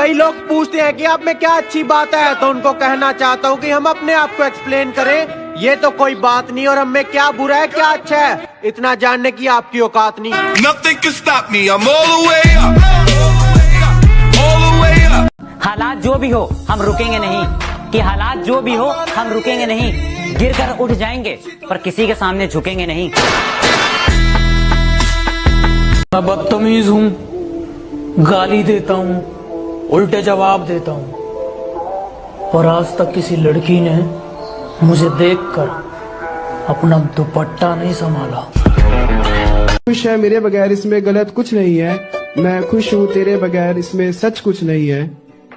कई लोग पूछते हैं कि आप में क्या अच्छी बात है, तो उनको कहना चाहता हूँ कि हम अपने आप को एक्सप्लेन करें। ये तो कोई बात नहीं, और हम में क्या बुरा है क्या अच्छा है, इतना जानने की आपकी औकात नहीं। Nothing can stop me, I'm all the way up, all the way up। हालात जो भी हो हम रुकेंगे नहीं, कि हालात जो भी हो हम रुकेंगे नहीं। गिरकर उठ जाएंगे पर किसी के सामने झुकेंगे नहीं। मैं बदतमीज हूँ, गाली देता हूँ, उल्टे जवाब देता हूँ, और आज तक किसी लड़की ने मुझे देखकर अपना दुपट्टा नहीं संभाला। खुश है मेरे बगैर इसमें गलत कुछ नहीं है, मैं खुश हूँ तेरे बगैर इसमें सच कुछ नहीं है।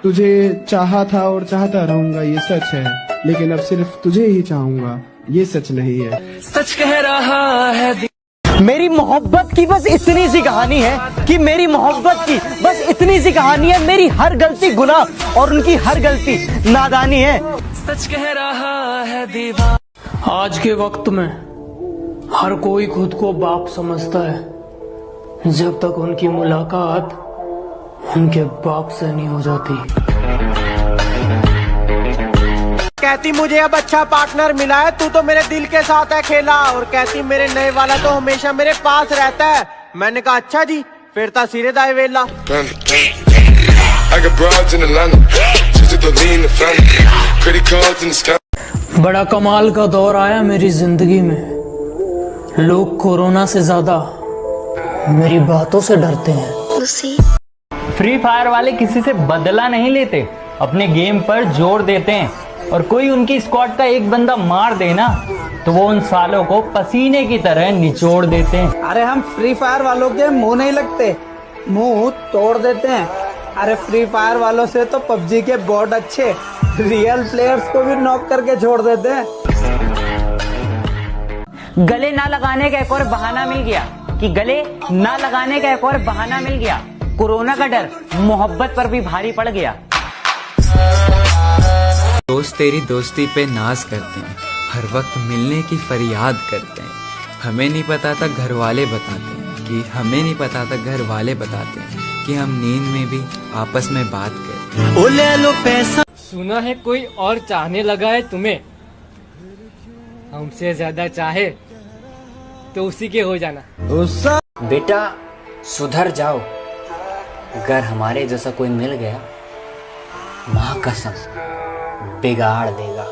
तुझे चाहा था और चाहता रहूंगा ये सच है, लेकिन अब सिर्फ तुझे ही चाहूंगा ये सच नहीं है। सच कह रहा है। मेरी मोहब्बत की बस इतनी सी कहानी है कि मेरी मोहब्बत की बस इतनी सी कहानी है। मेरी हर गलती गुनाह और उनकी हर गलती नादानी है। सच कह रहा है दीवार। आज के वक्त में हर कोई खुद को बाप समझता है जब तक उनकी मुलाकात उनके बाप से नहीं हो जाती। कहती मुझे अब अच्छा पार्टनर मिला है, तू तो मेरे दिल के साथ है खेला, और कहती मेरे नए वाला तो हमेशा मेरे पास रहता है। मैंने कहा अच्छा जी, फिर ता सिरे दाए वेला। बड़ा कमाल का दौर आया मेरी जिंदगी में। लोग कोरोना से ज्यादा मेरी बातों से डरते हैं। फ्री फायर वाले किसी से बदला नहीं लेते, अपने गेम पर जोर देते हैं, और कोई उनकी स्क्वाड का एक बंदा मार देना तो वो उन सालों को पसीने की तरह निचोड़ देते हैं। अरे हम फ्री फायर वालों के मुंह नहीं लगते, मुंह तोड़ देते हैं। अरे फ्री फायर वालों से तो पबजी के बॉट अच्छे, रियल प्लेयर्स को भी नॉक करके छोड़ देते हैं। गले ना लगाने का एक और बहाना मिल गया, कि गले ना लगाने का एक और बहाना मिल गया। कोरोना का डर मोहब्बत पर भी भारी पड़ गया। दोस्त तेरी दोस्ती पे नाज करते हैं, हर वक्त मिलने की फरियाद करते हैं। हमें नहीं पता था घर वाले बताते हैं, कि हमें नहीं पता था घर वाले बताते हैं कि हम नींद में भी आपस में बात करते हैं। ओ ले लो पैसा। सुना है कोई और चाहने लगा है तुम्हें, हमसे ज्यादा चाहे तो उसी के हो जाना। बेटा सुधर जाओ, अगर हमारे जैसा कोई मिल गया माँ कसम बिगाड़ देगा।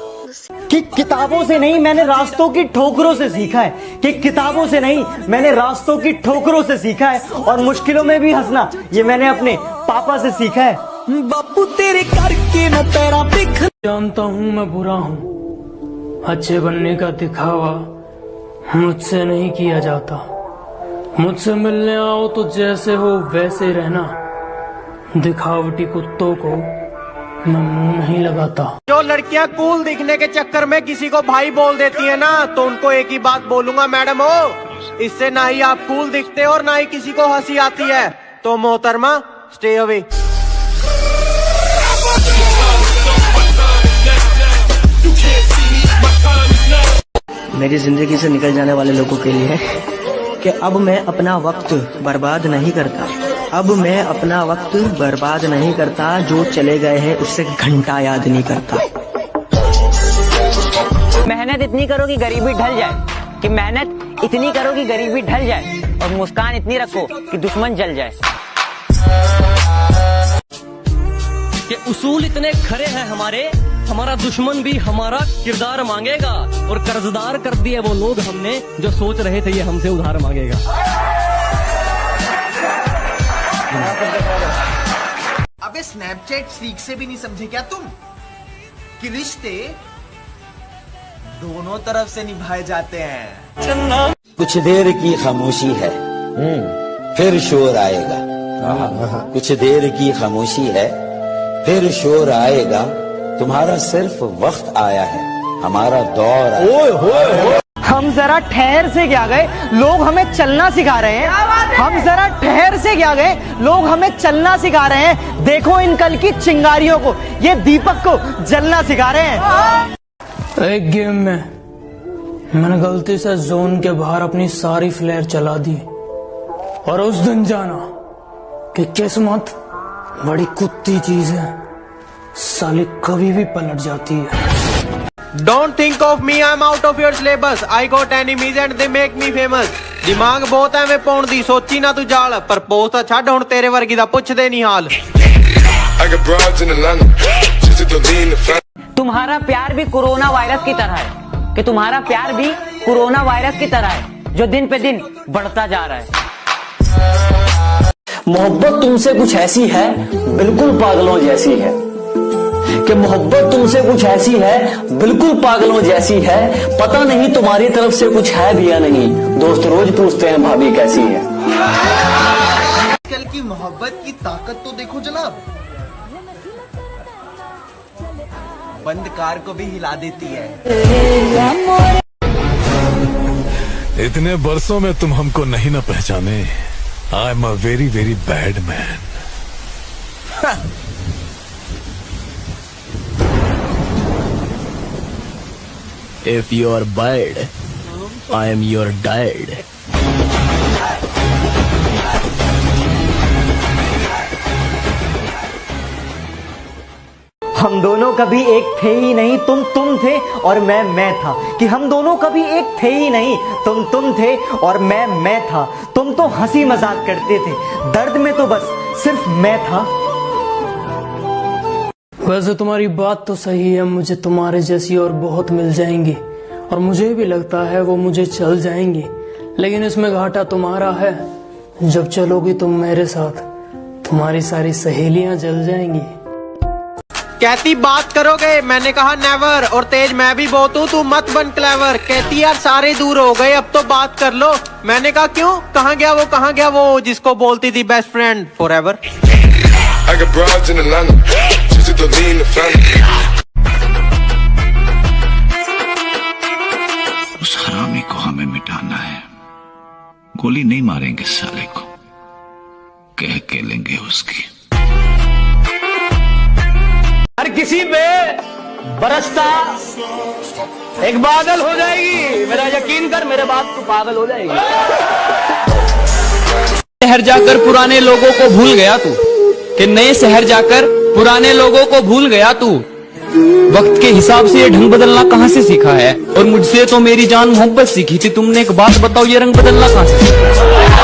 कि किताबों से नहीं मैंने रास्तों की ठोकरों से सीखा है, कि किताबों से नहीं मैंने रास्तों की ठोकरों से सीखा है, और मुश्किलों में भी हंसना ये मैंने अपने पापा से सीखा है। बापू तेरे करके न तेरा दिख। जानता हूँ मैं बुरा हूँ, अच्छे बनने का दिखावा मुझसे नहीं किया जाता। मुझसे मिलने आओ तो जैसे हो वैसे रहना, दिखावटी कुत्तों को मैं मुंह नहीं लगाता। जो लड़कियां कूल दिखने के चक्कर में किसी को भाई बोल देती है ना, तो उनको एक ही बात बोलूंगा, मैडम हो, इससे ना ही आप कूल दिखते और ना ही किसी को हंसी आती है। तो मोहतरमा स्टे अवे। मेरी जिंदगी से निकल जाने वाले लोगों के लिए कि अब मैं अपना वक्त बर्बाद नहीं करता, अब मैं अपना वक्त बर्बाद नहीं करता, जो चले गए हैं उससे घंटा याद नहीं करता। मेहनत इतनी करो कि गरीबी ढल जाए, कि मेहनत इतनी करो कि गरीबी ढल जाए, और मुस्कान इतनी रखो कि दुश्मन जल जाए। कि उसूल इतने खरे हैं हमारे, हमारा दुश्मन भी हमारा किरदार मांगेगा, और कर्जदार कर दिए वो लोग हमने जो सोच रहे थे ये हमसे उधार मांगेगा। अबे स्नैपचैट सीख से भी नहीं समझे क्या तुम, कि रिश्ते दोनों तरफ से निभाए जाते हैं। कुछ देर की खामोशी है, फिर शोर आएगा। कुछ देर की खामोशी है, फिर शोर आएगा। तुम्हारा सिर्फ वक्त आया है, हमारा दौर आया। हम जरा ठहर से क्या गए, लोग हमें चलना सिखा रहे हैं। हम जरा ठहर से क्या गए, लोग हमें चलना सिखा रहे हैं। देखो इन कल की चिंगारियों को, ये दीपक को जलना सिखा रहे हैं। एक गेम में मैंने गलती से जोन के बाहर अपनी सारी फ्लेयर चला दी, और उस दिन जाना कि किस्मत बड़ी कुत्ती चीज है, साले कभी भी पलट जाती है। Don't think of me, I'm out of your syllabus. I got enemies and they make me famous. ਦਿਮਾਗ ਬਹੁਤ ਐਵੇਂ ਪਾਉਣ ਦੀ ਸੋਚੀ ਨਾ ਤੂੰ ਜਾਲ, ਪਰ ਪੋਸਟ ਤਾਂ ਛੱਡ ਹੁਣ ਤੇਰੇ ਵਰਗੀ ਦਾ ਪੁੱਛਦੇ ਨਹੀਂ ਹਾਲ। I got broads in Atlanta, just to lean the front. तुम्हारा प्यार भी कोरोना वायरस की तरह है, कि तुम्हारा प्यार भी कोरोना वायरस की तरह है, जो दिन पे दिन बढ़ता जा रहा है। मोहब्बत तुमसे कुछ ऐसी है बिल्कुल पागलों जैसी है, कि मोहब्बत तुमसे कुछ ऐसी है बिल्कुल पागलों जैसी है। पता नहीं तुम्हारी तरफ से कुछ है भी या नहीं, दोस्त रोज पूछते हैं भाभी कैसी है। आजकल की मोहब्बत की ताकत तो देखो जनाब, बंद कार को भी हिला देती है। इतने बरसों में तुम हमको नहीं ना पहचाने। I am a very very bad man. If you are bad, I am your dad. हम दोनों कभी एक थे ही नहीं, तुम थे और मैं था। कि हम दोनों कभी एक थे ही नहीं, तुम थे और मैं था। तुम तो हंसी मजाक करते थे, दर्द में तो बस सिर्फ मैं था। वैसे तुम्हारी बात तो सही है, मुझे तुम्हारे जैसी और बहुत मिल जाएंगी, और मुझे भी लगता है वो मुझे चल जाएंगी, लेकिन इसमें घाटा तुम्हारा है। जब चलोगी तुम मेरे साथ, तुम्हारी सारी सहेलियां जल जाएंगी। कहती बात करोगे, मैंने कहा नेवर, और तेज मैं भी बहुत हूँ, तू मत बन क्लेवर। कहती यार सारे दूर हो गए, अब तो बात कर लो। मैंने कहा क्यों, कहाँ गया वो जिसको बोलती थी best friend forever. I got broads in Atlanta, just to lean the front. उस हरामी को हमें मिटाना है, गोली नहीं मारेंगे साले को, कह के लेंगे उसकी। हर किसी पे बरसता एक बादल हो जाएगी, मेरा यकीन कर, मेरे बात तो पागल हो जाएगी। शहर जाकर पुराने लोगों को भूल गया तू, कि नए शहर जाकर पुराने लोगों को भूल गया तू। वक्त के हिसाब से ये ढंग बदलना कहाँ से सीखा है, और मुझसे तो मेरी जान मोहब्बत सीखी थी तुमने। एक बात बताओ, ये रंग बदलना कहाँ से सीखा है?